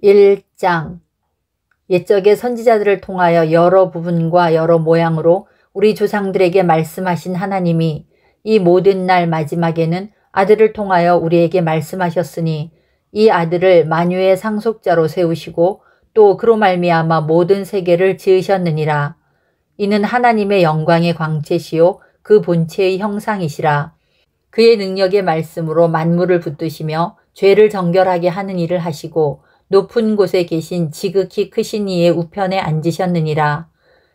1장. 옛적의 선지자들을 통하여 여러 부분과 여러 모양으로 우리 조상들에게 말씀하신 하나님이 이 모든 날 마지막에는 아들을 통하여 우리에게 말씀하셨으니 이 아들을 만유의 상속자로 세우시고 또 그로 말미암아 모든 세계를 지으셨느니라. 이는 하나님의 영광의 광채시요 그 본체의 형상이시라. 그의 능력의 말씀으로 만물을 붙드시며 죄를 정결하게 하는 일을 하시고 높은 곳에 계신 지극히 크신 이의 우편에 앉으셨느니라.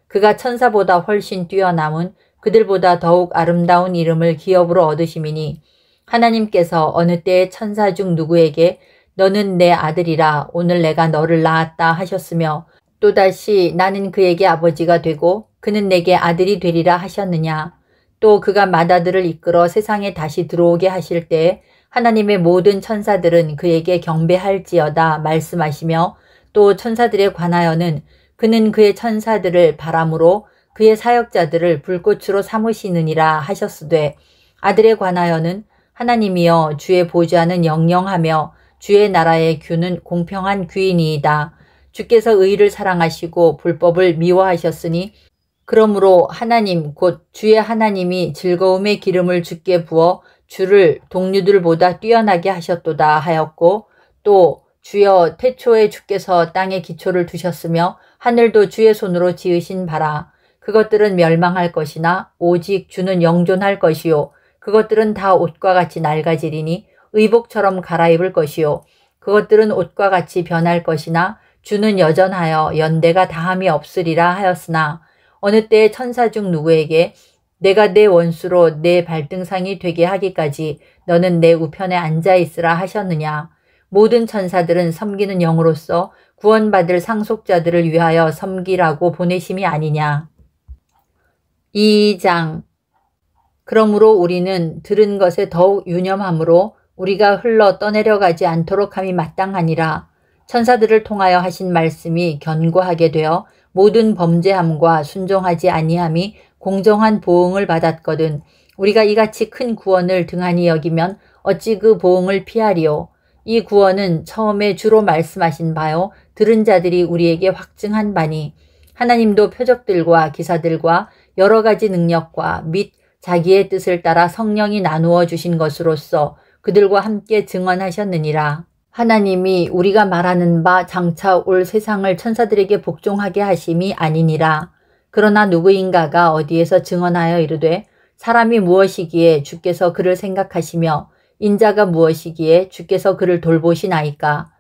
그가 천사보다 훨씬 뛰어남은 그들보다 더욱 아름다운 이름을 기업으로 얻으심이니 하나님께서 어느 때에 천사 중 누구에게 너는 내 아들이라 오늘 내가 너를 낳았다 하셨으며 또다시 나는 그에게 아버지가 되고 그는 내게 아들이 되리라 하셨느냐. 또 그가 맏아들을 이끌어 세상에 다시 들어오게 하실 때에 하나님의 모든 천사들은 그에게 경배할지어다 말씀하시며 또 천사들에 관하여는 그는 그의 천사들을 바람으로 그의 사역자들을 불꽃으로 삼으시느니라 하셨으되 아들에 관하여는 하나님이여 주의 보좌는 영영하며 주의 나라의 규는 공평한 규이니이다. 주께서 의를 사랑하시고 불법을 미워하셨으니 그러므로 하나님 곧 주의 하나님이 즐거움의 기름을 주께 부어 주를 동류들보다 뛰어나게 하셨도다 하였고 또 주여 태초에 주께서 땅에 기초를 두셨으며 하늘도 주의 손으로 지으신 바라. 그것들은 멸망할 것이나 오직 주는 영존할 것이요 그것들은 다 옷과 같이 낡아지리니 의복처럼 갈아입을 것이요 그것들은 옷과 같이 변할 것이나 주는 여전하여 연대가 다함이 없으리라 하였으나 어느 때에 천사 중 누구에게 내가 내 원수로 내 발등상이 되게 하기까지 너는 내 우편에 앉아있으라 하셨느냐. 모든 천사들은 섬기는 영으로서 구원받을 상속자들을 위하여 섬기라고 보내심이 아니냐. 2장. 그러므로 우리는 들은 것에 더욱 유념함으로 우리가 흘러 떠내려가지 않도록 함이 마땅하니라. 천사들을 통하여 하신 말씀이 견고하게 되어 모든 범죄함과 순종하지 아니함이 공정한 보응을 받았거든 우리가 이같이 큰 구원을 등한히 여기면 어찌 그 보응을 피하리요. 이 구원은 처음에 주로 말씀하신 바요 들은 자들이 우리에게 확증한 바니 하나님도 표적들과 기사들과 여러 가지 능력과 및 자기의 뜻을 따라 성령이 나누어 주신 것으로서 그들과 함께 증언하셨느니라. 하나님이 우리가 말하는 바 장차 올 세상을 천사들에게 복종하게 하심이 아니니라. 그러나 누구인가가 어디에서 증언하여 이르되 사람이 무엇이기에 주께서 그를 생각하시며 인자가 무엇이기에 주께서 그를 돌보시나이까.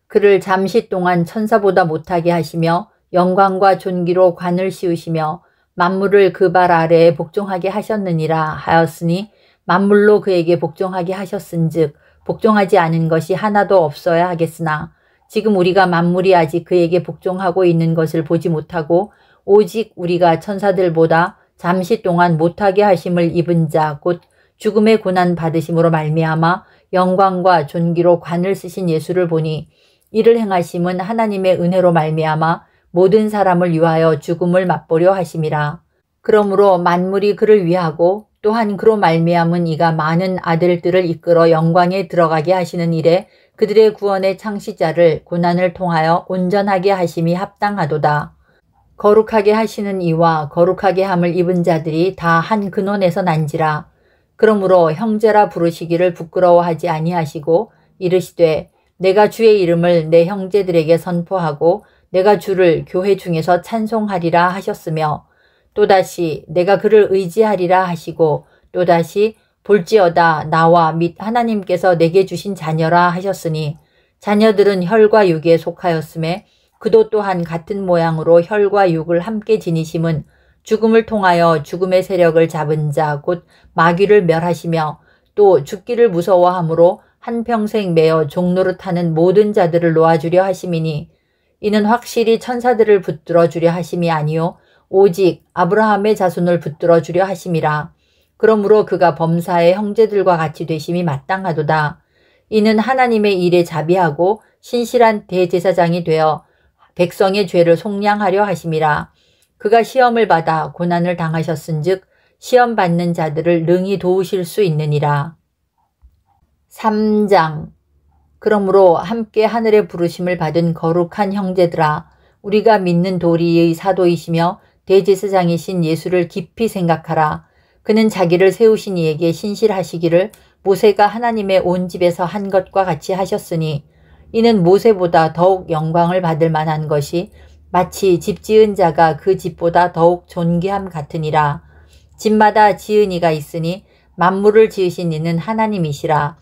그를 잠시 동안 천사보다 못하게 하시며 영광과 존귀로 관을 씌우시며 만물을 그 발 아래에 복종하게 하셨느니라 하였으니 만물로 그에게 복종하게 하셨은즉 복종하지 않은 것이 하나도 없어야 하겠으나 지금 우리가 만물이 아직 그에게 복종하고 있는 것을 보지 못하고 오직 우리가 천사들보다 잠시 동안 못하게 하심을 입은 자 곧 죽음의 고난 받으심으로 말미암아 영광과 존귀로 관을 쓰신 예수를 보니 이를 행하심은 하나님의 은혜로 말미암아 모든 사람을 위하여 죽음을 맛보려 하심이라. 그러므로 만물이 그를 위하고 또한 그로 말미암은 이가 많은 아들들을 이끌어 영광에 들어가게 하시는 일에 그들의 구원의 창시자를 고난을 통하여 온전하게 하심이 합당하도다. 거룩하게 하시는 이와 거룩하게 함을 입은 자들이 다 한 근원에서 난지라. 그러므로 형제라 부르시기를 부끄러워하지 아니하시고 이르시되 내가 주의 이름을 내 형제들에게 선포하고 내가 주를 교회 중에서 찬송하리라 하셨으며 또다시 내가 그를 의지하리라 하시고 또다시 볼지어다 나와 및 하나님께서 내게 주신 자녀라 하셨으니 자녀들은 혈과 육에 속하였음에 그도 또한 같은 모양으로 혈과 육을 함께 지니심은 죽음을 통하여 죽음의 세력을 잡은 자 곧 마귀를 멸하시며 또 죽기를 무서워함으로 한평생 매어 종노릇하는 모든 자들을 놓아주려 하심이니 이는 확실히 천사들을 붙들어 주려 하심이 아니요 오직 아브라함의 자손을 붙들어 주려 하심이라. 그러므로 그가 범사의 형제들과 같이 되심이 마땅하도다. 이는 하나님의 일에 자비하고 신실한 대제사장이 되어 백성의 죄를 속량하려 하심이라. 그가 시험을 받아 고난을 당하셨은즉 시험 받는 자들을 능히 도우실 수 있느니라. 3장. 그러므로 함께 하늘의 부르심을 받은 거룩한 형제들아, 우리가 믿는 도리의 사도이시며 대제사장이신 예수를 깊이 생각하라. 그는 자기를 세우신 이에게 신실하시기를 모세가 하나님의 온 집에서 한 것과 같이 하셨으니, 이는 모세보다 더욱 영광을 받을 만한 것이 마치 집 지은 자가 그 집보다 더욱 존귀함 같으니라. 집마다 지은 이가 있으니 만물을 지으신 이는 하나님이시라.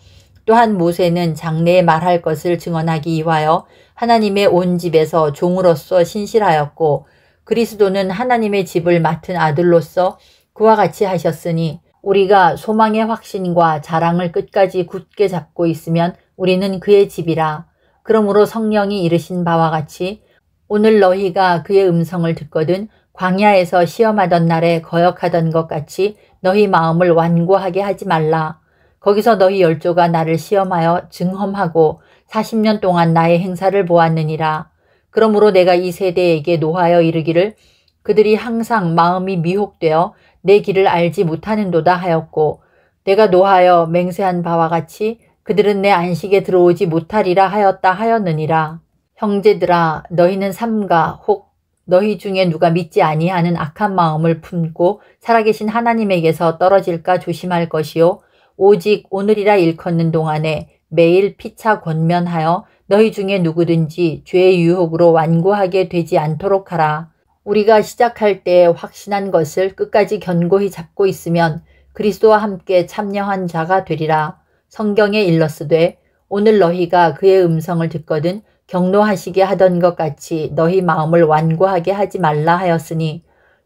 또한 모세는 장래에 말할 것을 증언하기 위하여 하나님의 온 집에서 종으로서 신실하였고, 그리스도는 하나님의 집을 맡은 아들로서 그와 같이 하셨으니, 우리가 소망의 확신과 자랑을 끝까지 굳게 잡고 있으면 우리는 그의 집이라. 그러므로 성령이 이르신 바와 같이 오늘 너희가 그의 음성을 듣거든 광야에서 시험하던 날에 거역하던 것 같이 너희 마음을 완고하게 하지 말라. 거기서 너희 열조가 나를 시험하여 증험하고 40년 동안 나의 행사를 보았느니라. 그러므로 내가 이 세대에게 노하여 이르기를 그들이 항상 마음이 미혹되어 내 길을 알지 못하는도다 하였고, 내가 노하여 맹세한 바와 같이 그들은 내 안식에 들어오지 못하리라 하였다 하였느니라. 형제들아, 너희는 삼가 혹 너희 중에 누가 믿지 아니하는 악한 마음을 품고 살아계신 하나님에게서 떨어질까 조심할 것이요, 오직 오늘이라 일컫는 동안에 매일 피차 권면하여 너희 중에 누구든지 죄의 유혹으로 완고하게 되지 않도록 하라. 우리가 시작할 때 확신한 것을 끝까지 견고히 잡고 있으면 그리스도와 함께 참여한 자가 되리라. 성경에 일렀으되 오늘 너희가 그의 음성을 듣거든 경노하시게 하던 것 같이 너희 마음을 완고하게 하지 말라 하였으니,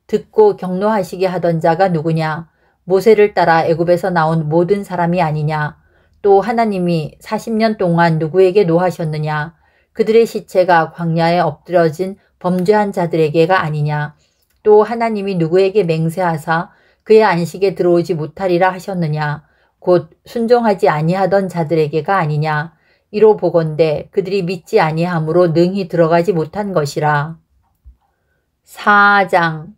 듣고 경노하시게 하던 자가 누구냐? 모세를 따라 애굽에서 나온 모든 사람이 아니냐? 또 하나님이 40년 동안 누구에게 노하셨느냐? 그들의 시체가 광야에 엎드려진 범죄한 자들에게가 아니냐? 또 하나님이 누구에게 맹세하사 그의 안식에 들어오지 못하리라 하셨느냐? 곧 순종하지 아니하던 자들에게가 아니냐? 이로 보건대 그들이 믿지 아니함으로 능히 들어가지 못한 것이라. 4장.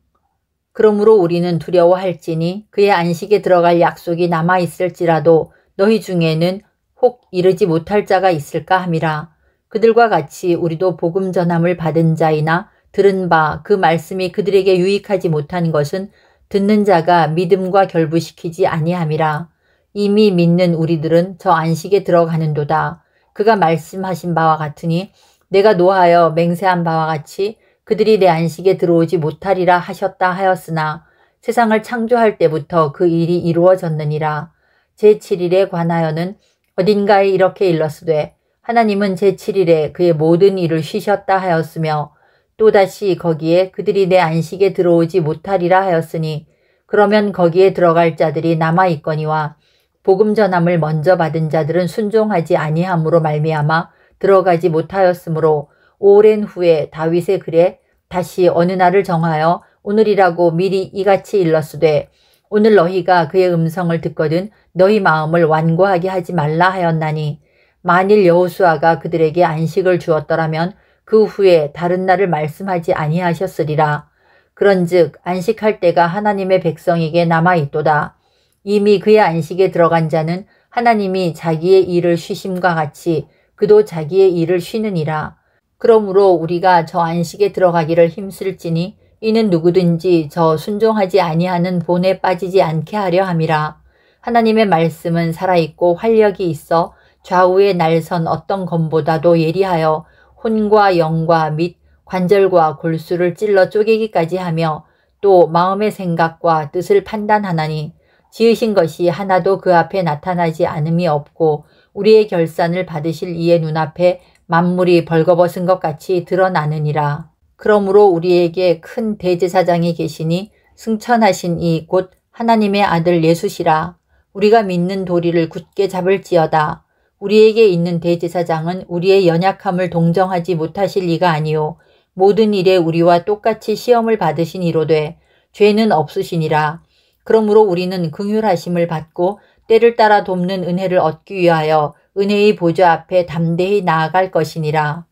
그러므로 우리는 두려워할지니 그의 안식에 들어갈 약속이 남아있을지라도 너희 중에는 혹 이르지 못할 자가 있을까 함이라. 그들과 같이 우리도 복음 전함을 받은 자이나 들은 바 그 말씀이 그들에게 유익하지 못한 것은 듣는 자가 믿음과 결부시키지 아니함이라. 이미 믿는 우리들은 저 안식에 들어가는도다. 그가 말씀하신 바와 같으니 내가 노하여 맹세한 바와 같이 그들이 내 안식에 들어오지 못하리라 하셨다 하였으나 세상을 창조할 때부터 그 일이 이루어졌느니라. 제7일에 관하여는 어딘가에 이렇게 일렀으되 하나님은 제7일에 그의 모든 일을 쉬셨다 하였으며, 또다시 거기에 그들이 내 안식에 들어오지 못하리라 하였으니, 그러면 거기에 들어갈 자들이 남아있거니와 복음 전함을 먼저 받은 자들은 순종하지 아니함으로 말미암아 들어가지 못하였으므로, 오랜 후에 다윗의 글에 다시 어느 날을 정하여 오늘이라고 미리 이같이 일렀으되 오늘 너희가 그의 음성을 듣거든 너희 마음을 완고하게 하지 말라 하였나니, 만일 여호수아가 그들에게 안식을 주었더라면 그 후에 다른 날을 말씀하지 아니하셨으리라. 그런즉 안식할 때가 하나님의 백성에게 남아있도다. 이미 그의 안식에 들어간 자는 하나님이 자기의 일을 쉬심과 같이 그도 자기의 일을 쉬느니라. 그러므로 우리가 저 안식에 들어가기를 힘쓸지니 이는 누구든지 저 순종하지 아니하는 본에 빠지지 않게 하려 함이라. 하나님의 말씀은 살아있고 활력이 있어 좌우에 날선 어떤 검보다도 예리하여 혼과 영과 및 관절과 골수를 찔러 쪼개기까지 하며 또 마음의 생각과 뜻을 판단하나니, 지으신 것이 하나도 그 앞에 나타나지 않음이 없고 우리의 결산을 받으실 이의 눈앞에 만물이 벌거벗은 것 같이 드러나느니라. 그러므로 우리에게 큰 대제사장이 계시니 승천하신 이 곧 하나님의 아들 예수시라. 우리가 믿는 도리를 굳게 잡을지어다. 우리에게 있는 대제사장은 우리의 연약함을 동정하지 못하실 리가 아니요 모든 일에 우리와 똑같이 시험을 받으신 이로되 죄는 없으시니라. 그러므로 우리는 긍휼하심을 받고 때를 따라 돕는 은혜를 얻기 위하여 은혜의 보좌 앞에 담대히 나아갈 것이니라.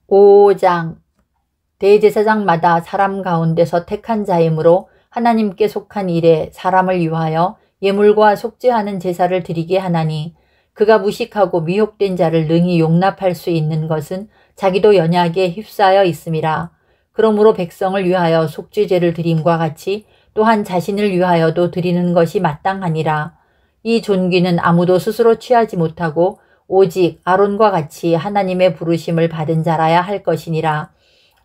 5장. 대제사장마다 사람 가운데서 택한 자이므로 하나님께 속한 일에 사람을 위하여 예물과 속죄하는 제사를 드리게 하나니, 그가 무식하고 미혹된 자를 능히 용납할 수 있는 것은 자기도 연약에 휩싸여 있음이라. 그러므로 백성을 위하여 속죄제를 드림과 같이 또한 자신을 위하여도 드리는 것이 마땅하니라. 이 존귀는 아무도 스스로 취하지 못하고 오직 아론과 같이 하나님의 부르심을 받은 자라야 할 것이니라.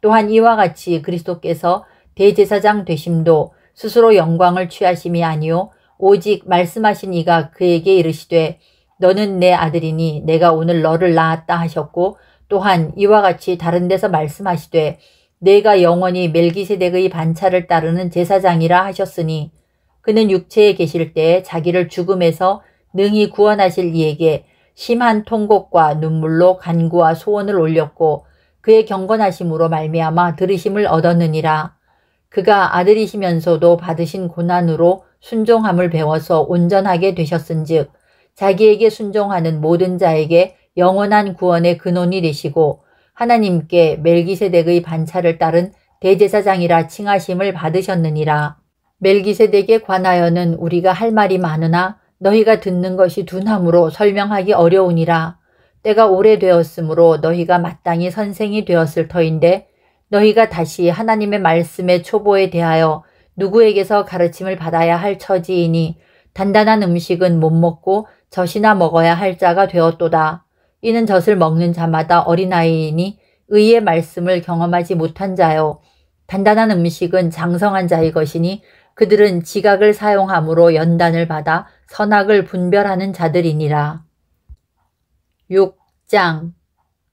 또한 이와 같이 그리스도께서 대제사장 되심도 스스로 영광을 취하심이 아니요 오직 말씀하신 이가 그에게 이르시되 너는 내 아들이니 내가 오늘 너를 낳았다 하셨고, 또한 이와 같이 다른 데서 말씀하시되 내가 영원히 멜기세덱의 반차를 따르는 제사장이라 하셨으니, 그는 육체에 계실 때에 자기를 죽음에서 능히 구원하실 이에게 심한 통곡과 눈물로 간구와 소원을 올렸고 그의 경건하심으로 말미암아 들으심을 얻었느니라. 그가 아들이시면서도 받으신 고난으로 순종함을 배워서 온전하게 되셨은즉 자기에게 순종하는 모든 자에게 영원한 구원의 근원이 되시고 하나님께 멜기세덱의 반차를 따른 대제사장이라 칭하심을 받으셨느니라. 멜기세덱에 관하여는 우리가 할 말이 많으나 너희가 듣는 것이 둔함으로 설명하기 어려우니라. 때가 오래되었으므로 너희가 마땅히 선생이 되었을 터인데 너희가 다시 하나님의 말씀의 초보에 대하여 누구에게서 가르침을 받아야 할 처지이니 단단한 음식은 못 먹고 젖이나 먹어야 할 자가 되었도다. 이는 젖을 먹는 자마다 어린아이이니 의의 말씀을 경험하지 못한 자요. 단단한 음식은 장성한 자의 것이니 그들은 지각을 사용함으로 연단을 받아 선악을 분별하는 자들이니라. 6장.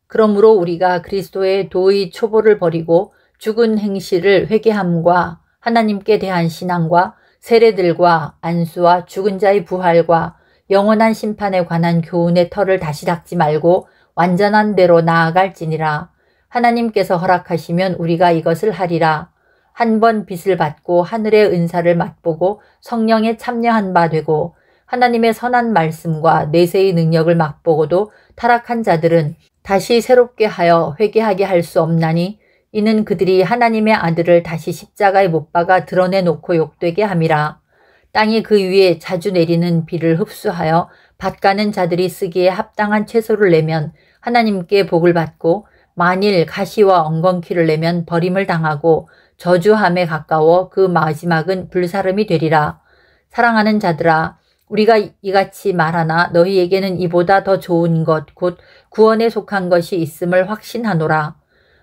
그러므로 우리가 그리스도의 도의 초보를 버리고 죽은 행실을 회개함과 하나님께 대한 신앙과 세례들과 안수와 죽은 자의 부활과 영원한 심판에 관한 교훈의 털을 다시 닦지 말고 완전한 대로 나아갈지니라. 하나님께서 허락하시면 우리가 이것을 하리라. 한 번 빚을 받고 하늘의 은사를 맛보고 성령에 참여한 바 되고 하나님의 선한 말씀과 내세의 능력을 맛보고도 타락한 자들은 다시 새롭게 하여 회개하게 할 수 없나니 이는 그들이 하나님의 아들을 다시 십자가에 못 박아 드러내놓고 욕되게 함이라. 땅이 그 위에 자주 내리는 비를 흡수하여 밭가는 자들이 쓰기에 합당한 채소를 내면 하나님께 복을 받고 만일 가시와 엉겅퀴를 내면 버림을 당하고 저주함에 가까워 그 마지막은 불사름이 되리라. 사랑하는 자들아, 우리가 이같이 말하나 너희에게는 이보다 더 좋은 것 곧 구원에 속한 것이 있음을 확신하노라.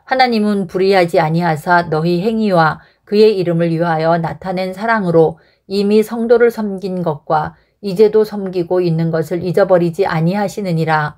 하나님은 불의하지 아니하사 너희 행위와 그의 이름을 위하여 나타낸 사랑으로 이미 성도를 섬긴 것과 이제도 섬기고 있는 것을 잊어버리지 아니하시느니라.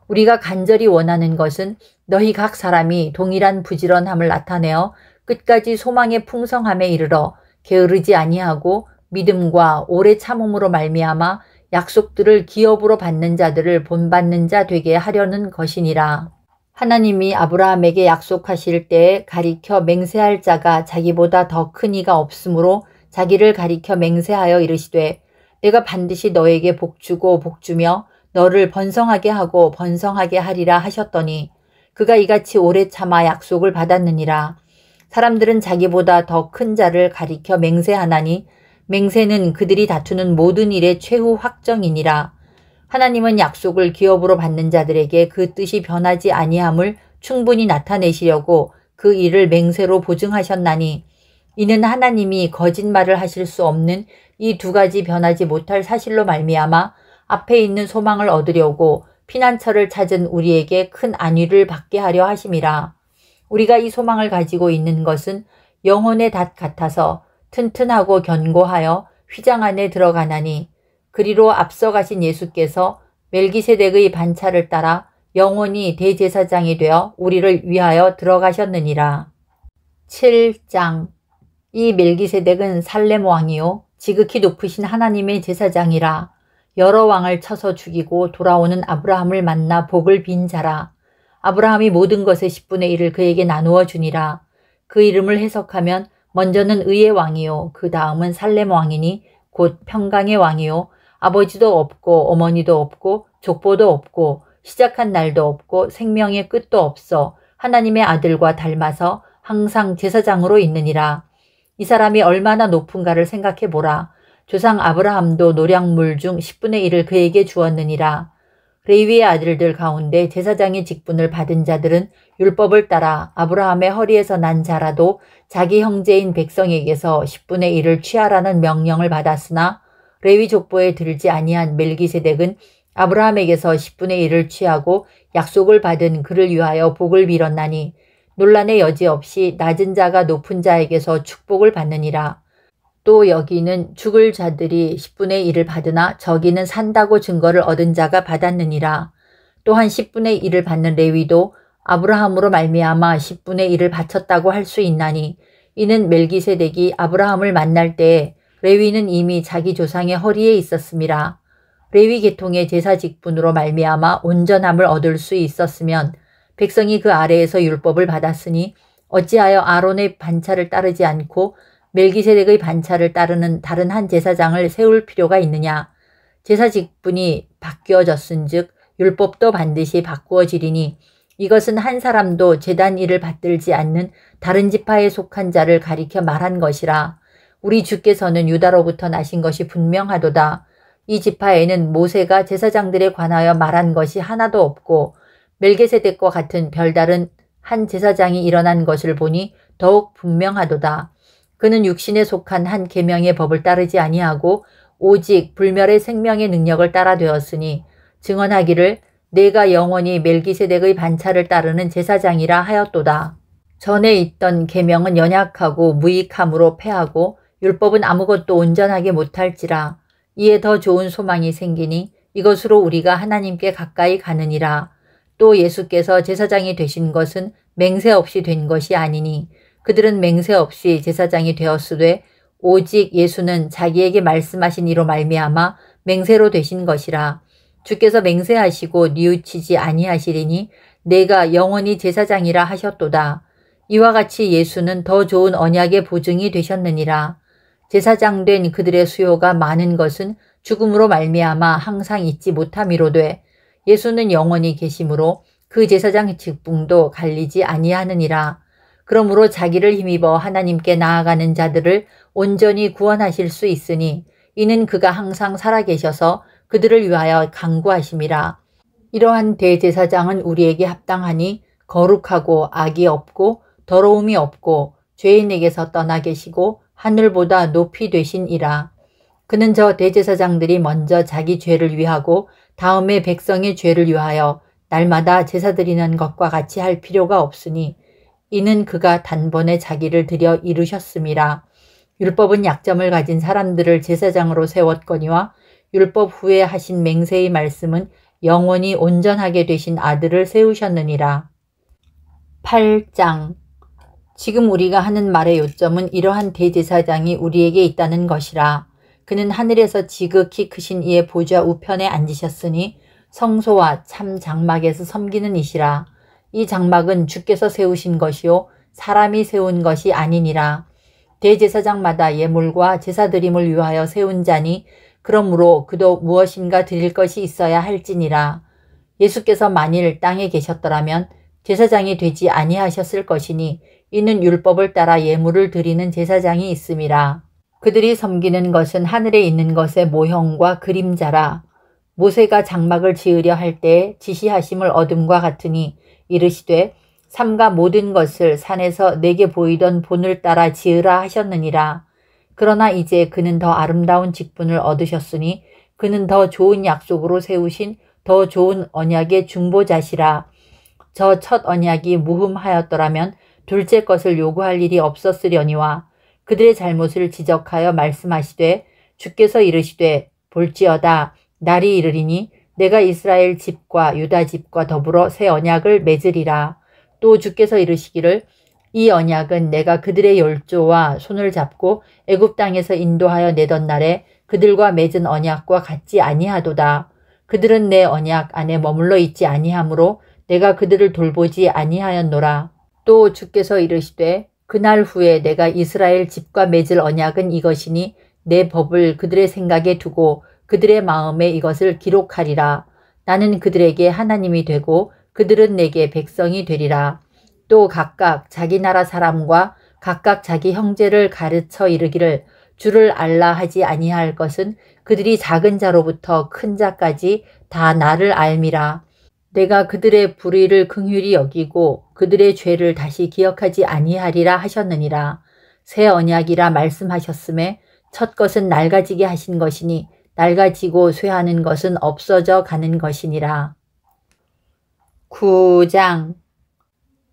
우리가 간절히 원하는 것은 너희 각 사람이 동일한 부지런함을 나타내어 끝까지 소망의 풍성함에 이르러 게으르지 아니하고 믿음과 오래 참음으로 말미암아 약속들을 기업으로 받는 자들을 본받는 자 되게 하려는 것이니라. 하나님이 아브라함에게 약속하실 때에 가리켜 맹세할 자가 자기보다 더 큰 이가 없으므로 자기를 가리켜 맹세하여 이르시되 내가 반드시 너에게 복주고 복주며 너를 번성하게 하고 번성하게 하리라 하셨더니 그가 이같이 오래 참아 약속을 받았느니라. 사람들은 자기보다 더 큰 자를 가리켜 맹세하나니 맹세는 그들이 다투는 모든 일의 최후 확정이니라. 하나님은 약속을 기업으로 받는 자들에게 그 뜻이 변하지 아니함을 충분히 나타내시려고 그 일을 맹세로 보증하셨나니 이는 하나님이 거짓말을 하실 수 없는 이 두 가지 변하지 못할 사실로 말미암아 앞에 있는 소망을 얻으려고 피난처를 찾은 우리에게 큰 안위를 받게 하려 하심이라. 우리가 이 소망을 가지고 있는 것은 영혼의 닷 같아서 튼튼하고 견고하여 휘장 안에 들어가나니 그리로 앞서가신 예수께서 멜기세덱의 반차를 따라 영원히 대제사장이 되어 우리를 위하여 들어가셨느니라. 7장. 이 멜기세덱은 살렘 왕이요 지극히 높으신 하나님의 제사장이라. 여러 왕을 쳐서 죽이고 돌아오는 아브라함을 만나 복을 빈 자라. 아브라함이 모든 것의 10분의 1을 그에게 나누어 주니라. 그 이름을 해석하면 먼저는 의의 왕이요 그 다음은 살렘 왕이니 곧 평강의 왕이요 아버지도 없고 어머니도 없고 족보도 없고 시작한 날도 없고 생명의 끝도 없어 하나님의 아들과 닮아서 항상 제사장으로 있느니라. 이 사람이 얼마나 높은가를 생각해 보라. 조상 아브라함도 노량물 중 10분의 1을 그에게 주었느니라. 레위의 아들들 가운데 제사장의 직분을 받은 자들은 율법을 따라 아브라함의 허리에서 난 자라도 자기 형제인 백성에게서 10분의 1을 취하라는 명령을 받았으나 레위 족보에 들지 아니한 멜기세덱은 아브라함에게서 10분의 1을 취하고 약속을 받은 그를 위하여 복을 빌었나니 논란의 여지 없이 낮은 자가 높은 자에게서 축복을 받느니라. 또 여기는 죽을 자들이 10분의 1을 받으나 저기는 산다고 증거를 얻은 자가 받았느니라. 또한 10분의 1을 받는 레위도 아브라함으로 말미암아 10분의 1을 바쳤다고 할 수 있나니 이는 멜기세덱이 아브라함을 만날 때에 레위는 이미 자기 조상의 허리에 있었음이라. 레위 계통의 제사 직분으로 말미암아 온전함을 얻을 수 있었으면 백성이 그 아래에서 율법을 받았으니 어찌하여 아론의 반차를 따르지 않고 멜기세덱의 반차를 따르는 다른 한 제사장을 세울 필요가 있느냐. 제사 직분이 바뀌어졌은즉 율법도 반드시 바꾸어지리니 이것은 한 사람도 제단 일을 받들지 않는 다른 지파에 속한 자를 가리켜 말한 것이라. 우리 주께서는 유다로부터 나신 것이 분명하도다. 이 지파에는 모세가 제사장들에 관하여 말한 것이 하나도 없고 멜기세덱과 같은 별다른 한 제사장이 일어난 것을 보니 더욱 분명하도다. 그는 육신에 속한 한 계명의 법을 따르지 아니하고 오직 불멸의 생명의 능력을 따라 되었으니 증언하기를 내가 영원히 멜기세덱의 반차를 따르는 제사장이라 하였도다. 전에 있던 계명은 연약하고 무익함으로 패하고 율법은 아무것도 온전하게 못할지라. 이에 더 좋은 소망이 생기니 이것으로 우리가 하나님께 가까이 가느니라. 또 예수께서 제사장이 되신 것은 맹세 없이 된 것이 아니니 그들은 맹세 없이 제사장이 되었으되 오직 예수는 자기에게 말씀하신 이로 말미암아 맹세로 되신 것이라. 주께서 맹세하시고 뉘우치지 아니하시리니 내가 영원히 제사장이라 하셨도다. 이와 같이 예수는 더 좋은 언약의 보증이 되셨느니라. 제사장 된 그들의 수요가 많은 것은 죽음으로 말미암아 항상 잊지 못함이로되 예수는 영원히 계심으로 그 제사장 직분도 갈리지 아니하느니라. 그러므로 자기를 힘입어 하나님께 나아가는 자들을 온전히 구원하실 수 있으니 이는 그가 항상 살아계셔서 그들을 위하여 간구하심이라. 이러한 대제사장은 우리에게 합당하니 거룩하고 악이 없고 더러움이 없고 죄인에게서 떠나 계시고 하늘보다 높이 되신 이라. 그는 저 대제사장들이 먼저 자기 죄를 위하고 다음에 백성의 죄를 위하여 날마다 제사 드리는 것과 같이 할 필요가 없으니 이는 그가 단번에 자기를 들여 이루셨음이라. 율법은 약점을 가진 사람들을 제사장으로 세웠거니와 율법 후에 하신 맹세의 말씀은 영원히 온전하게 되신 아들을 세우셨느니라. 8장. 지금 우리가 하는 말의 요점은 이러한 대제사장이 우리에게 있다는 것이라. 그는 하늘에서 지극히 크신 이의 보좌 우편에 앉으셨으니 성소와 참 장막에서 섬기는 이시라. 이 장막은 주께서 세우신 것이요 사람이 세운 것이 아니니라. 대제사장마다 예물과 제사드림을 위하여 세운 자니 그러므로 그도 무엇인가 드릴 것이 있어야 할지니라. 예수께서 만일 땅에 계셨더라면 제사장이 되지 아니하셨을 것이니 이는 율법을 따라 예물을 드리는 제사장이 있음이라. 그들이 섬기는 것은 하늘에 있는 것의 모형과 그림자라. 모세가 장막을 지으려 할 때에 지시하심을 얻음과 같으니 이르시되 삼가 모든 것을 산에서 내게 보이던 본을 따라 지으라 하셨느니라. 그러나 이제 그는 더 아름다운 직분을 얻으셨으니 그는 더 좋은 약속으로 세우신 더 좋은 언약의 중보자시라. 저 첫 언약이 무흠하였더라면 둘째 것을 요구할 일이 없었으려니와 그들의 잘못을 지적하여 말씀하시되 주께서 이르시되 볼지어다 날이 이르리니 내가 이스라엘 집과 유다 집과 더불어 새 언약을 맺으리라. 또 주께서 이르시기를 이 언약은 내가 그들의 열조와 손을 잡고 애굽 땅에서 인도하여 내던 날에 그들과 맺은 언약과 같지 아니하도다. 그들은 내 언약 안에 머물러 있지 아니하므로 내가 그들을 돌보지 아니하였노라. 또 주께서 이르시되 그날 후에 내가 이스라엘 집과 맺을 언약은 이것이니 내 법을 그들의 생각에 두고 그들의 마음에 이것을 기록하리라. 나는 그들에게 하나님이 되고 그들은 내게 백성이 되리라. 또 각각 자기 나라 사람과 각각 자기 형제를 가르쳐 이르기를 주를 알라 하지 아니할 것은 그들이 작은 자로부터 큰 자까지 다 나를 알미라. 내가 그들의 불의를 긍휼히 여기고 그들의 죄를 다시 기억하지 아니하리라 하셨느니라. 새 언약이라 말씀하셨음에 첫 것은 낡아지게 하신 것이니 낡아지고 쇠하는 것은 없어져 가는 것이니라. 9장.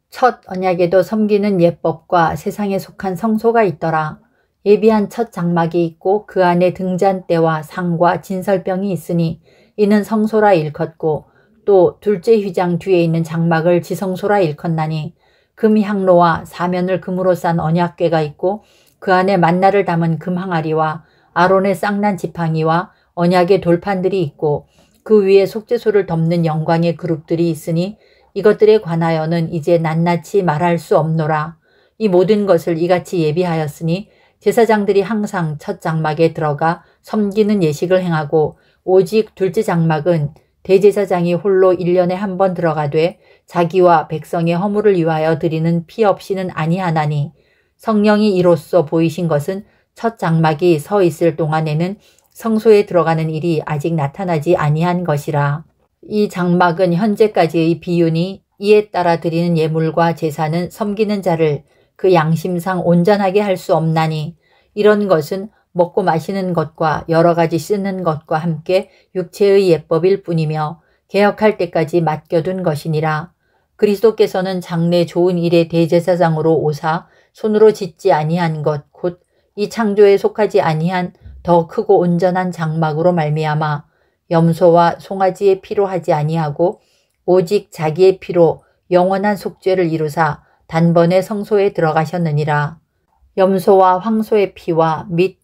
첫 언약에도 섬기는 예법과 세상에 속한 성소가 있더라. 예비한 첫 장막이 있고 그 안에 등잔대와 상과 진설병이 있으니 이는 성소라 일컫고 또 둘째 휘장 뒤에 있는 장막을 지성소라 일컫나니 금향로와 사면을 금으로 싼 언약궤가 있고 그 안에 만나를 담은 금항아리와 아론의 쌍난 지팡이와 언약의 돌판들이 있고 그 위에 속죄소를 덮는 영광의 그룹들이 있으니 이것들에 관하여는 이제 낱낱이 말할 수 없노라. 이 모든 것을 이같이 예비하였으니 제사장들이 항상 첫 장막에 들어가 섬기는 예식을 행하고 오직 둘째 장막은 대제사장이 홀로 1년에 한 번 들어가되 자기와 백성의 허물을 위하여 드리는 피 없이는 아니하나니 성령이 이로써 보이신 것은 첫 장막이 서 있을 동안에는 성소에 들어가는 일이 아직 나타나지 아니한 것이라. 이 장막은 현재까지의 비유니 이에 따라 드리는 예물과 제사는 섬기는 자를 그 양심상 온전하게 할 수 없나니 이런 것은 먹고 마시는 것과 여러 가지 쓰는 것과 함께 육체의 예법일 뿐이며 개혁할 때까지 맡겨둔 것이니라. 그리스도께서는 장래 좋은 일의 대제사장으로 오사 손으로 짓지 아니한 것 곧 이 창조에 속하지 아니한 더 크고 온전한 장막으로 말미암아 염소와 송아지의 피로 하지 아니하고 오직 자기의 피로 영원한 속죄를 이루사 단번에 성소에 들어가셨느니라. 염소와 황소의 피와 및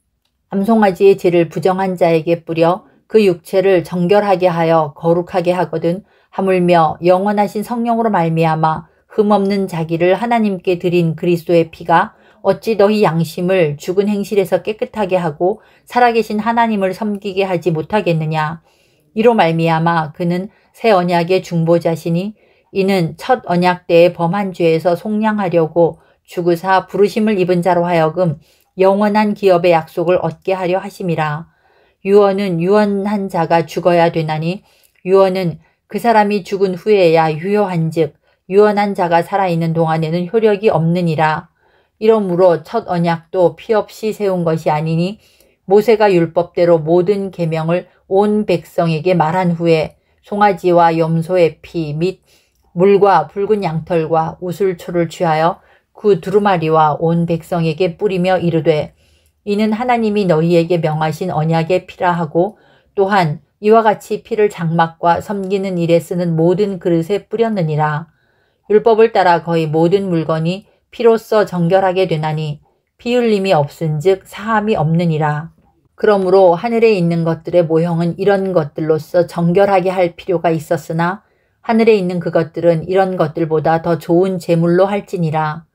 암송아지의 죄를 부정한 자에게 뿌려 그 육체를 정결하게 하여 거룩하게 하거든 하물며 영원하신 성령으로 말미암아 흠없는 자기를 하나님께 드린 그리스도의 피가 어찌 너희 양심을 죽은 행실에서 깨끗하게 하고 살아계신 하나님을 섬기게 하지 못하겠느냐. 이로 말미암아 그는 새 언약의 중보자시니 이는 첫 언약 때의 범한 죄에서 속량하려고 죽으사 부르심을 입은 자로 하여금 영원한 기업의 약속을 얻게 하려 하심이라. 유언은 유언한 자가 죽어야 되나니 유언은 그 사람이 죽은 후에야 유효한즉 유언한 자가 살아있는 동안에는 효력이 없느니라. 이러므로 첫 언약도 피 없이 세운 것이 아니니 모세가 율법대로 모든 계명을 온 백성에게 말한 후에 송아지와 염소의 피 및 물과 붉은 양털과 우슬초를 취하여 그 두루마리와 온 백성에게 뿌리며 이르되 이는 하나님이 너희에게 명하신 언약의 피라 하고 또한 이와 같이 피를 장막과 섬기는 일에 쓰는 모든 그릇에 뿌렸느니라. 율법을 따라 거의 모든 물건이 피로써 정결하게 되나니 피 흘림이 없은즉 사함이 없느니라. 그러므로 하늘에 있는 것들의 모형은 이런 것들로서 정결하게 할 필요가 있었으나 하늘에 있는 그것들은 이런 것들보다 더 좋은 제물로 할지니라.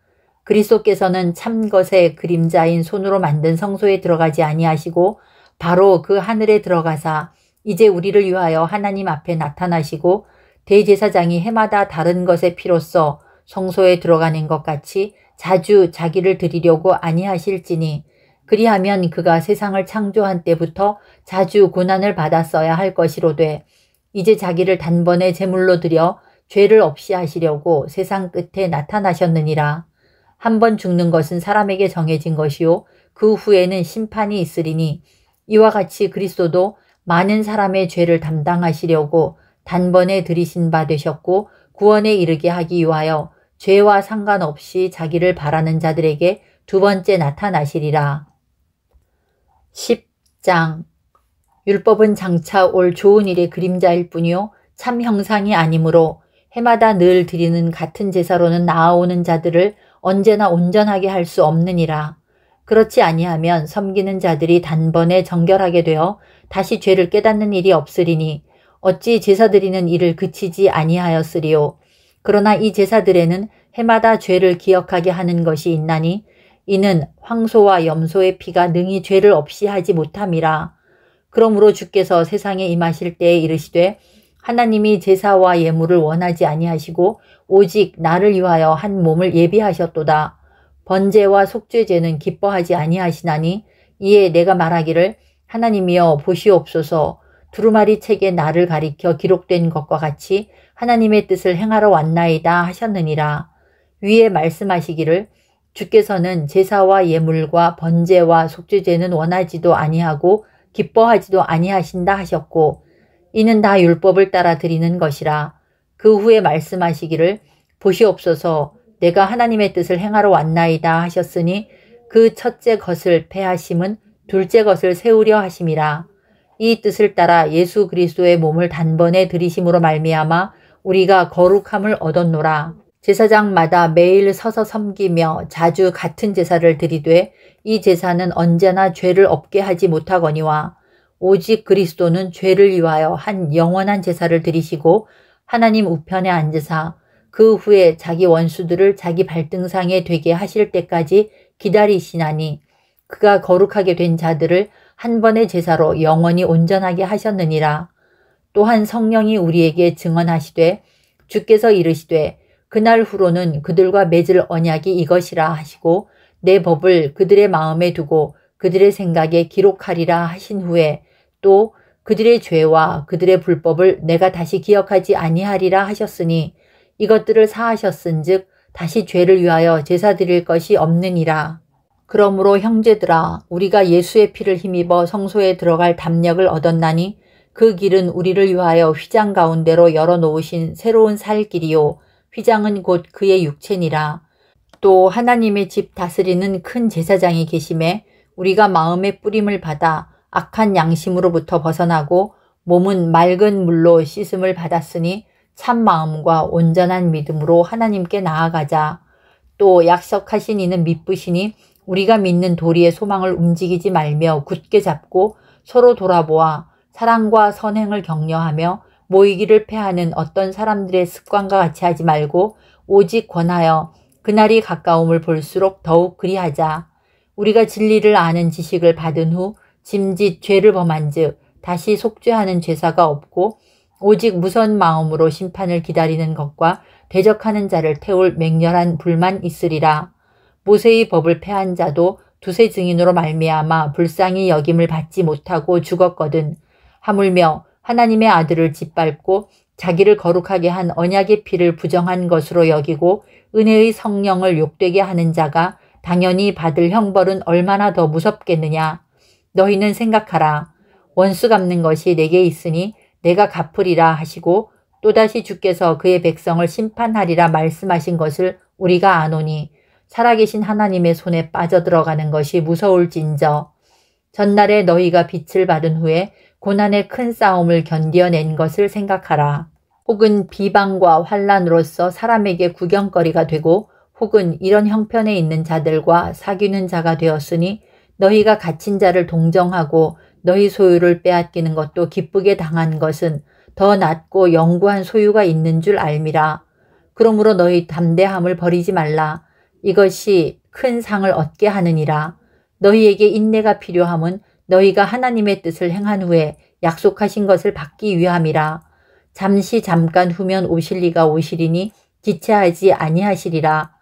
그리스도께서는 참 것의 그림자인 손으로 만든 성소에 들어가지 아니하시고 바로 그 하늘에 들어가사 이제 우리를 위하여 하나님 앞에 나타나시고 대제사장이 해마다 다른 것의 피로써 성소에 들어가는 것 같이 자주 자기를 드리려고 아니하실지니 그리하면 그가 세상을 창조한 때부터 자주 고난을 받았어야 할 것이로되 이제 자기를 단번에 제물로 드려 죄를 없이 하시려고 세상 끝에 나타나셨느니라. 한 번 죽는 것은 사람에게 정해진 것이요 그 후에는 심판이 있으리니 이와 같이 그리스도도 많은 사람의 죄를 담당하시려고 단번에 들이신 바 되셨고 구원에 이르게 하기 위하여 죄와 상관없이 자기를 바라는 자들에게 두 번째 나타나시리라. 10장. 율법은 장차 올 좋은 일의 그림자일 뿐이요 참 형상이 아니므로 해마다 늘 드리는 같은 제사로는 나아오는 자들을 언제나 온전하게 할 수 없느니라. 그렇지 아니하면 섬기는 자들이 단번에 정결하게 되어 다시 죄를 깨닫는 일이 없으리니 어찌 제사 드리는 일을 그치지 아니하였으리요. 그러나 이 제사들에는 해마다 죄를 기억하게 하는 것이 있나니 이는 황소와 염소의 피가 능히 죄를 없이 하지 못함이라. 그러므로 주께서 세상에 임하실 때에 이르시되 하나님이 제사와 예물을 원하지 아니하시고 오직 나를 위하여 한 몸을 예비하셨도다. 번제와 속죄제는 기뻐하지 아니하시나니 이에 내가 말하기를 하나님이여 보시옵소서 두루마리 책에 나를 가리켜 기록된 것과 같이 하나님의 뜻을 행하러 왔나이다 하셨느니라. 위에 말씀하시기를 주께서는 제사와 예물과 번제와 속죄제는 원하지도 아니하고 기뻐하지도 아니하신다 하셨고 이는 다 율법을 따라 드리는 것이라. 그 후에 말씀하시기를 보시옵소서 내가 하나님의 뜻을 행하러 왔나이다 하셨으니 그 첫째 것을 폐하심은 둘째 것을 세우려 하심이라. 이 뜻을 따라 예수 그리스도의 몸을 단번에 들이심으로 말미암아 우리가 거룩함을 얻었노라. 제사장마다 매일 서서 섬기며 자주 같은 제사를 드리되 이 제사는 언제나 죄를 없게 하지 못하거니와 오직 그리스도는 죄를 위하여 한 영원한 제사를 드리시고 하나님 우편에 앉으사 그 후에 자기 원수들을 자기 발등상에 되게 하실 때까지 기다리시나니 그가 거룩하게 된 자들을 한 번의 제사로 영원히 온전하게 하셨느니라. 또한 성령이 우리에게 증언하시되 주께서 이르시되 그날 후로는 그들과 맺을 언약이 이것이라 하시고 내 법을 그들의 마음에 두고 그들의 생각에 기록하리라 하신 후에 또 그들의 죄와 그들의 불법을 내가 다시 기억하지 아니하리라 하셨으니 이것들을 사하셨은즉 다시 죄를 위하여 제사 드릴 것이 없느니라. 그러므로 형제들아 우리가 예수의 피를 힘입어 성소에 들어갈 담력을 얻었나니 그 길은 우리를 위하여 휘장 가운데로 열어놓으신 새로운 살 길이요 휘장은 곧 그의 육체니라. 또 하나님의 집 다스리는 큰 제사장이 계심에 우리가 마음의 뿌림을 받아 악한 양심으로부터 벗어나고 몸은 맑은 물로 씻음을 받았으니 참 마음과 온전한 믿음으로 하나님께 나아가자. 또 약속하신 이는 미쁘시니 우리가 믿는 도리의 소망을 움직이지 말며 굳게 잡고 서로 돌아보아 사랑과 선행을 격려하며 모이기를 패하는 어떤 사람들의 습관과 같이 하지 말고 오직 권하여 그날이 가까움을 볼수록 더욱 그리하자. 우리가 진리를 아는 지식을 받은 후 짐짓 죄를 범한 즉 다시 속죄하는 죄사가 없고 오직 무선 마음으로 심판을 기다리는 것과 대적하는 자를 태울 맹렬한 불만 있으리라. 모세의 법을 폐한 자도 두세 증인으로 말미암아 불쌍히 여김을 받지 못하고 죽었거든. 하물며 하나님의 아들을 짓밟고 자기를 거룩하게 한 언약의 피를 부정한 것으로 여기고 은혜의 성령을 욕되게 하는 자가 당연히 받을 형벌은 얼마나 더 무섭겠느냐. 너희는 생각하라. 원수 갚는 것이 내게 있으니 내가 갚으리라 하시고 또다시 주께서 그의 백성을 심판하리라 말씀하신 것을 우리가 아노니 살아계신 하나님의 손에 빠져들어가는 것이 무서울진저. 전날에 너희가 빛을 받은 후에 고난의 큰 싸움을 견뎌낸 것을 생각하라. 혹은 비방과 환난으로서 사람에게 구경거리가 되고 혹은 이런 형편에 있는 자들과 사귀는 자가 되었으니 너희가 갇힌 자를 동정하고 너희 소유를 빼앗기는 것도 기쁘게 당한 것은 더 낫고 영구한 소유가 있는 줄 알미라. 그러므로 너희 담대함을 버리지 말라. 이것이 큰 상을 얻게 하느니라. 너희에게 인내가 필요함은 너희가 하나님의 뜻을 행한 후에 약속하신 것을 받기 위함이라. 잠시 잠깐 후면 오실 이가 오시리니 지체하지 아니하시리라.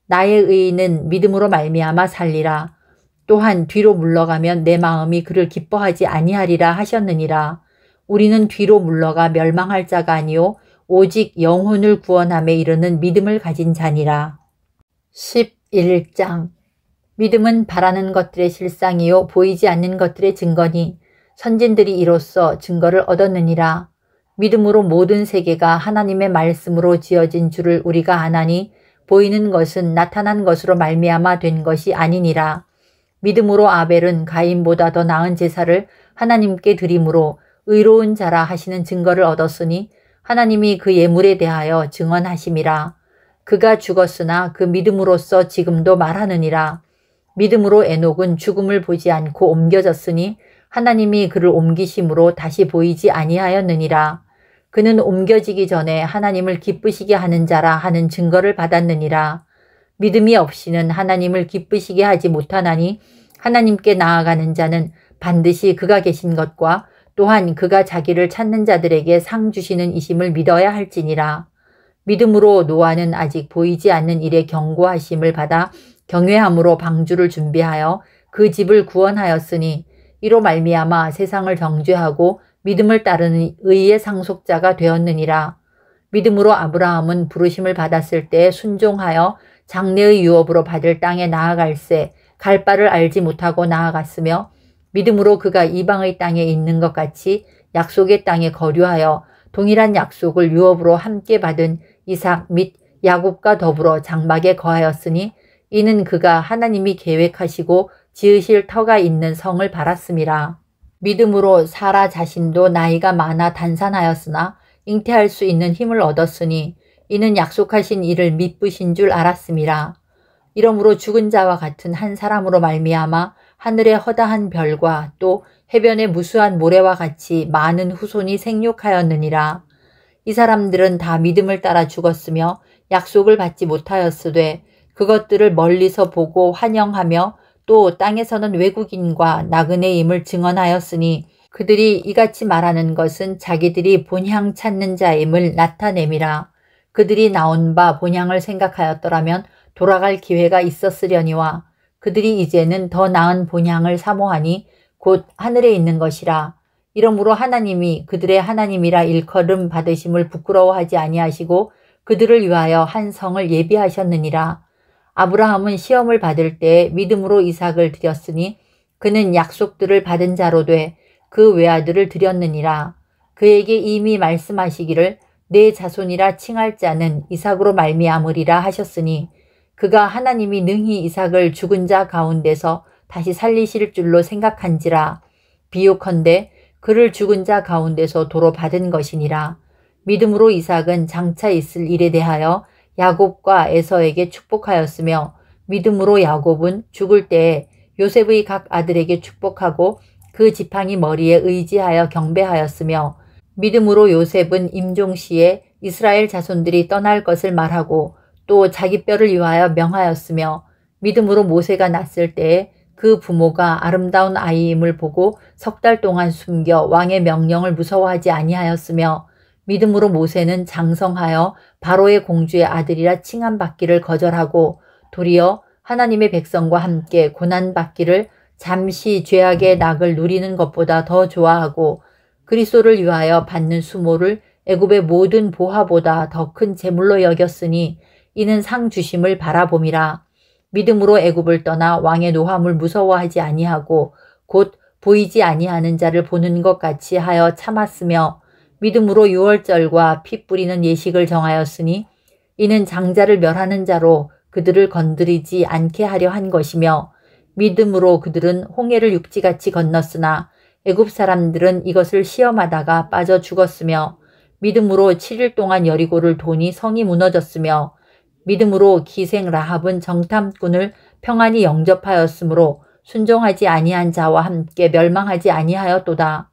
나의 의인은 믿음으로 말미암아 살리라. 또한 뒤로 물러가면 내 마음이 그를 기뻐하지 아니하리라 하셨느니라. 우리는 뒤로 물러가 멸망할 자가 아니요 오직 영혼을 구원함에 이르는 믿음을 가진 자니라. 11장 믿음은 바라는 것들의 실상이요 보이지 않는 것들의 증거니 선진들이 이로써 증거를 얻었느니라. 믿음으로 모든 세계가 하나님의 말씀으로 지어진 줄을 우리가 아나니 보이는 것은 나타난 것으로 말미암아 된 것이 아니니라. 믿음으로 아벨은 가인보다 더 나은 제사를 하나님께 드림으로 의로운 자라 하시는 증거를 얻었으니 하나님이 그 예물에 대하여 증언하심이라. 그가 죽었으나 그 믿음으로써 지금도 말하느니라. 믿음으로 에녹은 죽음을 보지 않고 옮겨졌으니 하나님이 그를 옮기심으로 다시 보이지 아니하였느니라. 그는 옮겨지기 전에 하나님을 기쁘시게 하는 자라 하는 증거를 받았느니라. 믿음이 없이는 하나님을 기쁘시게 하지 못하나니 하나님께 나아가는 자는 반드시 그가 계신 것과 또한 그가 자기를 찾는 자들에게 상 주시는 이심을 믿어야 할지니라. 믿음으로 노아는 아직 보이지 않는 일에 경고하심을 받아 경외함으로 방주를 준비하여 그 집을 구원하였으니 이로 말미암아 세상을 정죄하고 믿음을 따르는 의의 상속자가 되었느니라. 믿음으로 아브라함은 부르심을 받았을 때 순종하여 장래의 유업으로 받을 땅에 나아갈새 갈 바를 알지 못하고 나아갔으며 믿음으로 그가 이방의 땅에 있는 것 같이 약속의 땅에 거류하여 동일한 약속을 유업으로 함께 받은 이삭 및 야곱과 더불어 장막에 거하였으니 이는 그가 하나님이 계획하시고 지으실 터가 있는 성을 바랐음이라. 믿음으로 사라 자신도 나이가 많아 단산하였으나 잉태할 수 있는 힘을 얻었으니 이는 약속하신 이를 미쁘신 줄 알았음이라. 이러므로 죽은 자와 같은 한 사람으로 말미암아 하늘의 허다한 별과 또 해변의 무수한 모래와 같이 많은 후손이 생육하였느니라. 이 사람들은 다 믿음을 따라 죽었으며 약속을 받지 못하였으되 그것들을 멀리서 보고 환영하며 또 땅에서는 외국인과 나그네임을 증언하였으니 그들이 이같이 말하는 것은 자기들이 본향 찾는 자임을 나타냄이라. 그들이 나온 바 본향을 생각하였더라면 돌아갈 기회가 있었으려니와 그들이 이제는 더 나은 본향을 사모하니 곧 하늘에 있는 것이라. 이러므로 하나님이 그들의 하나님이라 일컬음 받으심을 부끄러워하지 아니하시고 그들을 위하여 한 성을 예비하셨느니라. 아브라함은 시험을 받을 때 믿음으로 이삭을 드렸으니 그는 약속들을 받은 자로 돼 그 외아들을 드렸느니라. 그에게 이미 말씀하시기를 내 자손이라 칭할 자는 이삭으로 말미암으리라 하셨으니 그가 하나님이 능히 이삭을 죽은 자 가운데서 다시 살리실 줄로 생각한지라. 비유컨대 그를 죽은 자 가운데서 도로 받은 것이니라. 믿음으로 이삭은 장차 있을 일에 대하여 야곱과 에서에게 축복하였으며 믿음으로 야곱은 죽을 때에 요셉의 각 아들에게 축복하고 그 지팡이 머리에 의지하여 경배하였으며 믿음으로 요셉은 임종시에 이스라엘 자손들이 떠날 것을 말하고 또 자기 뼈를 위하여 명하였으며 믿음으로 모세가 낳았을 때에 그 부모가 아름다운 아이임을 보고 석 달 동안 숨겨 왕의 명령을 무서워하지 아니하였으며 믿음으로 모세는 장성하여 바로의 공주의 아들이라 칭함받기를 거절하고 도리어 하나님의 백성과 함께 고난받기를 잠시 죄악의 낙을 누리는 것보다 더 좋아하고 그리스도를 위하여 받는 수모를 애굽의 모든 보화보다 더 큰 재물로 여겼으니 이는 상 주심을 바라봄이라. 믿음으로 애굽을 떠나 왕의 노함을 무서워하지 아니하고 곧 보이지 아니하는 자를 보는 것 같이 하여 참았으며 믿음으로 유월절과 피 뿌리는 예식을 정하였으니 이는 장자를 멸하는 자로 그들을 건드리지 않게 하려 한 것이며 믿음으로 그들은 홍해를 육지같이 건넜으나 애굽 사람들은 이것을 시험하다가 빠져 죽었으며 믿음으로 7일 동안 여리고를 도니 성이 무너졌으며 믿음으로 기생 라합은 정탐꾼을 평안히 영접하였으므로 순종하지 아니한 자와 함께 멸망하지 아니하였도다.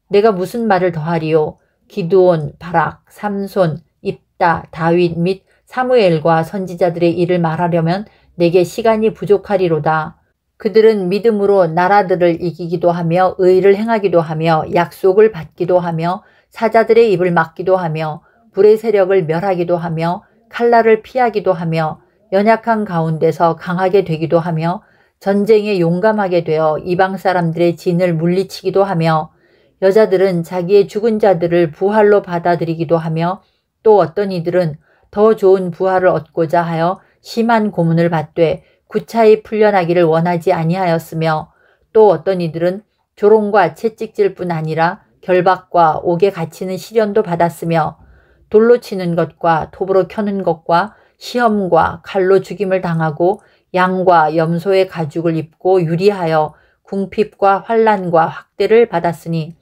내가 무슨 말을 더하리요? 기드온, 바락, 삼손, 입다, 다윗 및 사무엘과 선지자들의 일을 말하려면 내게 시간이 부족하리로다. 그들은 믿음으로 나라들을 이기기도 하며 의를 행하기도 하며 약속을 받기도 하며 사자들의 입을 막기도 하며 불의 세력을 멸하기도 하며 칼날을 피하기도 하며 연약한 가운데서 강하게 되기도 하며 전쟁에 용감하게 되어 이방 사람들의 진을 물리치기도 하며 여자들은 자기의 죽은 자들을 부활로 받아들이기도 하며 또 어떤 이들은 더 좋은 부활을 얻고자 하여 심한 고문을 받되 구차히 풀려나기를 원하지 아니하였으며 또 어떤 이들은 조롱과 채찍질 뿐 아니라 결박과 옥에 갇히는 시련도 받았으며 돌로 치는 것과 톱으로 켜는 것과 시험과 칼로 죽임을 당하고 양과 염소의 가죽을 입고 유리하여 궁핍과 환난과 학대를 받았으니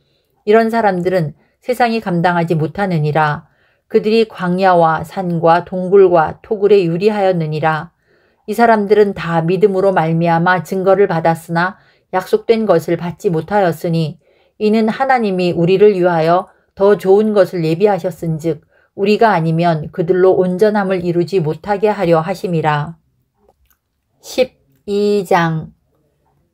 이런 사람들은 세상이 감당하지 못하느니라. 그들이 광야와 산과 동굴과 토굴에 유리하였느니라. 이 사람들은 다 믿음으로 말미암아 증거를 받았으나 약속된 것을 받지 못하였으니 이는 하나님이 우리를 위하여 더 좋은 것을 예비하셨은즉 우리가 아니면 그들로 온전함을 이루지 못하게 하려 하심이라. 12장.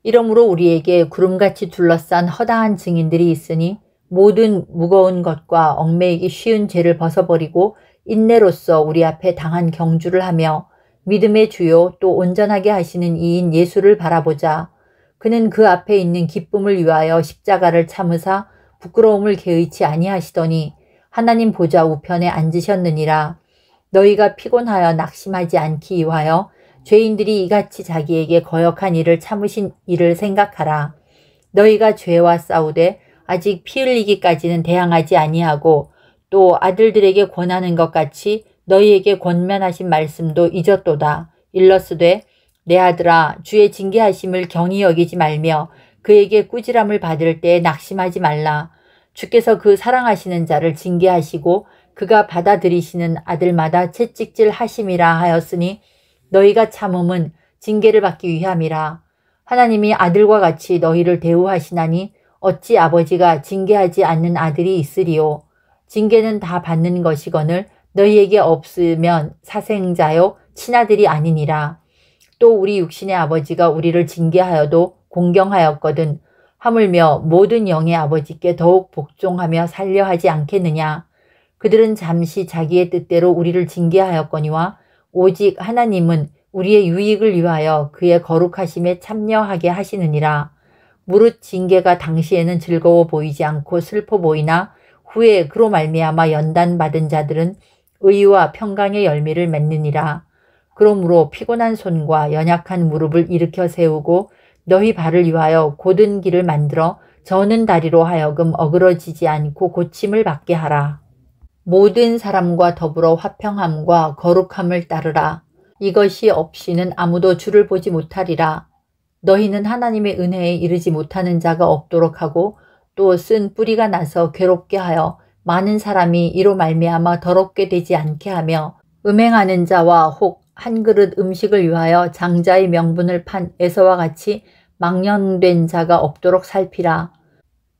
이러므로 우리에게 구름같이 둘러싼 허다한 증인들이 있으니 모든 무거운 것과 얽매이기 쉬운 죄를 벗어버리고 인내로써 우리 앞에 당한 경주를 하며 믿음의 주요 또 온전하게 하시는 이인 예수를 바라보자. 그는 그 앞에 있는 기쁨을 위하여 십자가를 참으사 부끄러움을 개의치 아니하시더니 하나님 보좌 우편에 앉으셨느니라. 너희가 피곤하여 낙심하지 않기 위하여 죄인들이 이같이 자기에게 거역한 일을 참으신 일을 생각하라. 너희가 죄와 싸우되 아직 피 흘리기까지는 대항하지 아니하고 또 아들들에게 권하는 것 같이 너희에게 권면하신 말씀도 잊었도다. 일러스되 내 아들아 주의 징계하심을 경히 여기지 말며 그에게 꾸지람을 받을 때에 낙심하지 말라. 주께서 그 사랑하시는 자를 징계하시고 그가 받아들이시는 아들마다 채찍질 하심이라 하였으니 너희가 참음은 징계를 받기 위함이라. 하나님이 아들과 같이 너희를 대우하시나니 어찌 아버지가 징계하지 않는 아들이 있으리요. 징계는 다 받는 것이거늘 너희에게 없으면 사생자요 친아들이 아니니라. 또 우리 육신의 아버지가 우리를 징계하여도 공경하였거든 하물며 모든 영의 아버지께 더욱 복종하며 살려 하지 않겠느냐. 그들은 잠시 자기의 뜻대로 우리를 징계하였거니와 오직 하나님은 우리의 유익을 위하여 그의 거룩하심에 참여하게 하시느니라. 무릇 징계가 당시에는 즐거워 보이지 않고 슬퍼 보이나 후에 그로 말미암아 연단받은 자들은 의와 평강의 열매를 맺느니라. 그러므로 피곤한 손과 연약한 무릎을 일으켜 세우고 너희 발을 위하여 곧은 길을 만들어 저는 다리로 하여금 어그러지지 않고 고침을 받게 하라. 모든 사람과 더불어 화평함과 거룩함을 따르라. 이것이 없이는 아무도 주를 보지 못하리라. 너희는 하나님의 은혜에 이르지 못하는 자가 없도록 하고 또 쓴 뿌리가 나서 괴롭게 하여 많은 사람이 이로 말미암아 더럽게 되지 않게 하며 음행하는 자와 혹 한 그릇 음식을 위하여 장자의 명분을 판 에서와 같이 망령된 자가 없도록 살피라.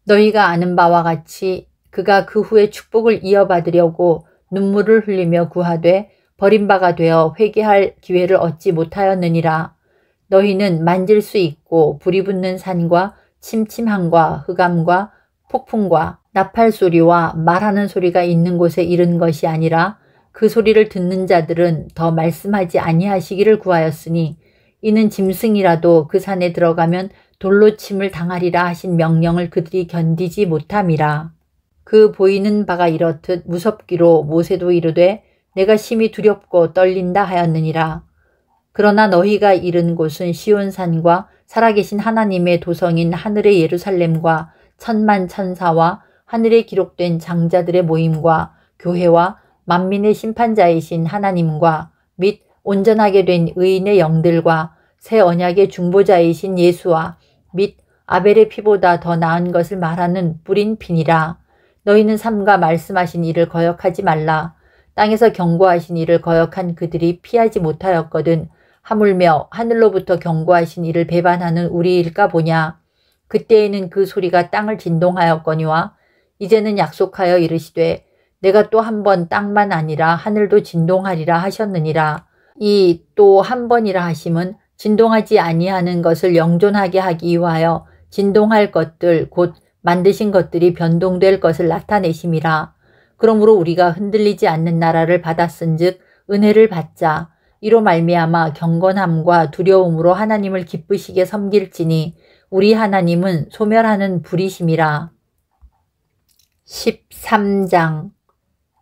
너희가 아는 바와 같이 그가 그 후에 축복을 이어받으려고 눈물을 흘리며 구하되 버림바가 되어 회개할 기회를 얻지 못하였느니라. 너희는 만질 수 있고 불이 붙는 산과 침침함과 흑암과 폭풍과 나팔 소리와 말하는 소리가 있는 곳에 이른 것이 아니라 그 소리를 듣는 자들은 더 말씀하지 아니하시기를 구하였으니 이는 짐승이라도 그 산에 들어가면 돌로 침을 당하리라 하신 명령을 그들이 견디지 못함이라. 그 보이는 바가 이렇듯 무섭기로 모세도 이르되 내가 심히 두렵고 떨린다 하였느니라. 그러나 너희가 이른 곳은 시온산과 살아계신 하나님의 도성인 하늘의 예루살렘과 천만 천사와 하늘에 기록된 장자들의 모임과 교회와 만민의 심판자이신 하나님과 및 온전하게 된 의인의 영들과 새 언약의 중보자이신 예수와 및 아벨의 피보다 더 나은 것을 말하는 뿌린 피니라. 너희는 삼가 말씀하신 이를 거역하지 말라. 땅에서 경고하신 이를 거역한 그들이 피하지 못하였거든 하물며 하늘로부터 경고하신 이를 배반하는 우리일까 보냐. 그때에는 그 소리가 땅을 진동하였거니와 이제는 약속하여 이르시되 내가 또 한 번 땅만 아니라 하늘도 진동하리라 하셨느니라. 이 또 한 번이라 하심은 진동하지 아니하는 것을 영존하게 하기 위하여 진동할 것들 곧 만드신 것들이 변동될 것을 나타내심이라. 그러므로 우리가 흔들리지 않는 나라를 받았은즉 은혜를 받자. 이로 말미암아 경건함과 두려움으로 하나님을 기쁘시게 섬길지니 우리 하나님은 소멸하는 불이심이라. 13장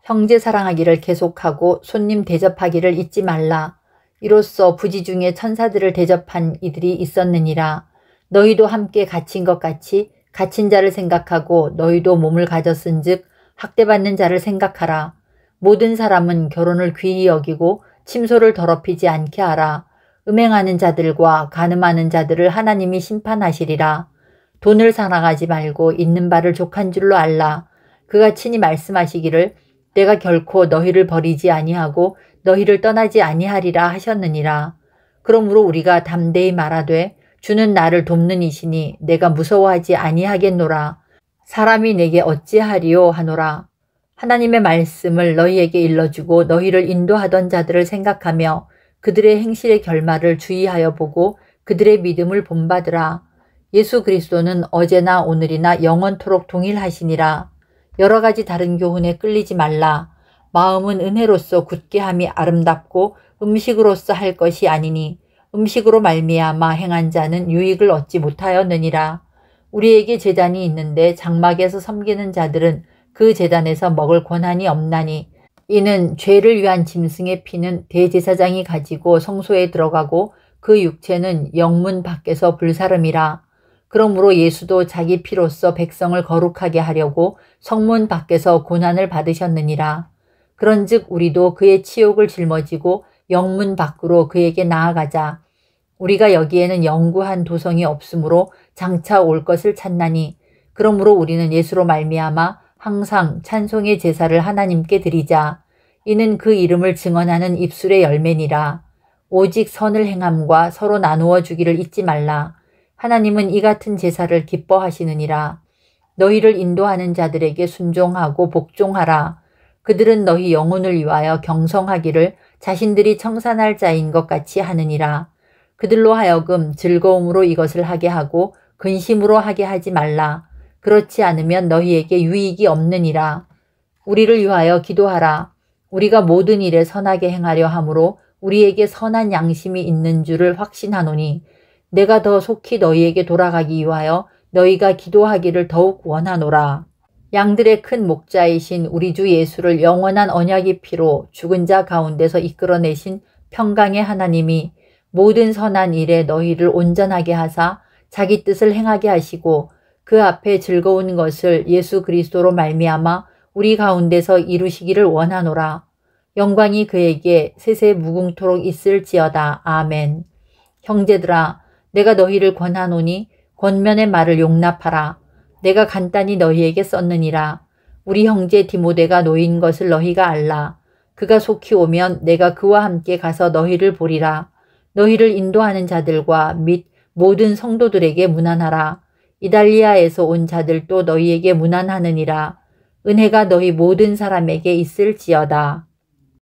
형제 사랑하기를 계속하고 손님 대접하기를 잊지 말라. 이로써 부지 중에 천사들을 대접한 이들이 있었느니라. 너희도 함께 갇힌 것 같이 갇힌 자를 생각하고 너희도 몸을 가졌은즉 학대받는 자를 생각하라. 모든 사람은 결혼을 귀히 여기고 침소를 더럽히지 않게 하라. 음행하는 자들과 간음하는 자들을 하나님이 심판하시리라. 돈을 사랑하지 말고 있는 바를 족한 줄로 알라. 그가 친히 말씀하시기를 내가 결코 너희를 버리지 아니하고 너희를 떠나지 아니하리라 하셨느니라. 그러므로 우리가 담대히 말하되 주는 나를 돕는 이시니 내가 무서워하지 아니하겠노라. 사람이 내게 어찌하리요 하노라. 하나님의 말씀을 너희에게 일러주고 너희를 인도하던 자들을 생각하며 그들의 행실의 결말을 주의하여 보고 그들의 믿음을 본받으라. 예수 그리스도는 어제나 오늘이나 영원토록 동일하시니라. 여러 가지 다른 교훈에 끌리지 말라. 마음은 은혜로서 굳게 함이 아름답고 음식으로서 할 것이 아니니 음식으로 말미암아 행한 자는 유익을 얻지 못하였느니라. 우리에게 제단이 있는데 장막에서 섬기는 자들은 그 제단에서 먹을 권한이 없나니 이는 죄를 위한 짐승의 피는 대제사장이 가지고 성소에 들어가고 그 육체는 영문 밖에서 불사름이라. 그러므로 예수도 자기 피로써 백성을 거룩하게 하려고 성문 밖에서 고난을 받으셨느니라. 그런즉 우리도 그의 치욕을 짊어지고 영문 밖으로 그에게 나아가자. 우리가 여기에는 영구한 도성이 없으므로 장차 올 것을 찾나니 그러므로 우리는 예수로 말미암아 항상 찬송의 제사를 하나님께 드리자. 이는 그 이름을 증언하는 입술의 열매니라. 오직 선을 행함과 서로 나누어 주기를 잊지 말라. 하나님은 이 같은 제사를 기뻐하시느니라. 너희를 인도하는 자들에게 순종하고 복종하라. 그들은 너희 영혼을 위하여 경성하기를 자신들이 청산할 자인 것 같이 하느니라. 그들로 하여금 즐거움으로 이것을 하게 하고 근심으로 하게 하지 말라. 그렇지 않으면 너희에게 유익이 없느니라. 우리를 위하여 기도하라. 우리가 모든 일에 선하게 행하려 하므로 우리에게 선한 양심이 있는 줄을 확신하노니 내가 더 속히 너희에게 돌아가기 위하여 너희가 기도하기를 더욱 원하노라. 양들의 큰 목자이신 우리 주 예수를 영원한 언약의 피로 죽은 자 가운데서 이끌어내신 평강의 하나님이 모든 선한 일에 너희를 온전하게 하사 자기 뜻을 행하게 하시고 그 앞에 즐거운 것을 예수 그리스도로 말미암아 우리 가운데서 이루시기를 원하노라. 영광이 그에게 세세 무궁토록 있을지어다. 아멘. 형제들아, 내가 너희를 권하노니 권면의 말을 용납하라. 내가 간단히 너희에게 썼느니라. 우리 형제 디모데가 놓인 것을 너희가 알라. 그가 속히 오면 내가 그와 함께 가서 너희를 보리라. 너희를 인도하는 자들과 및 모든 성도들에게 문안하라. 이달리아에서 온 자들도 너희에게 문안하느니라. 은혜가 너희 모든 사람에게 있을지어다.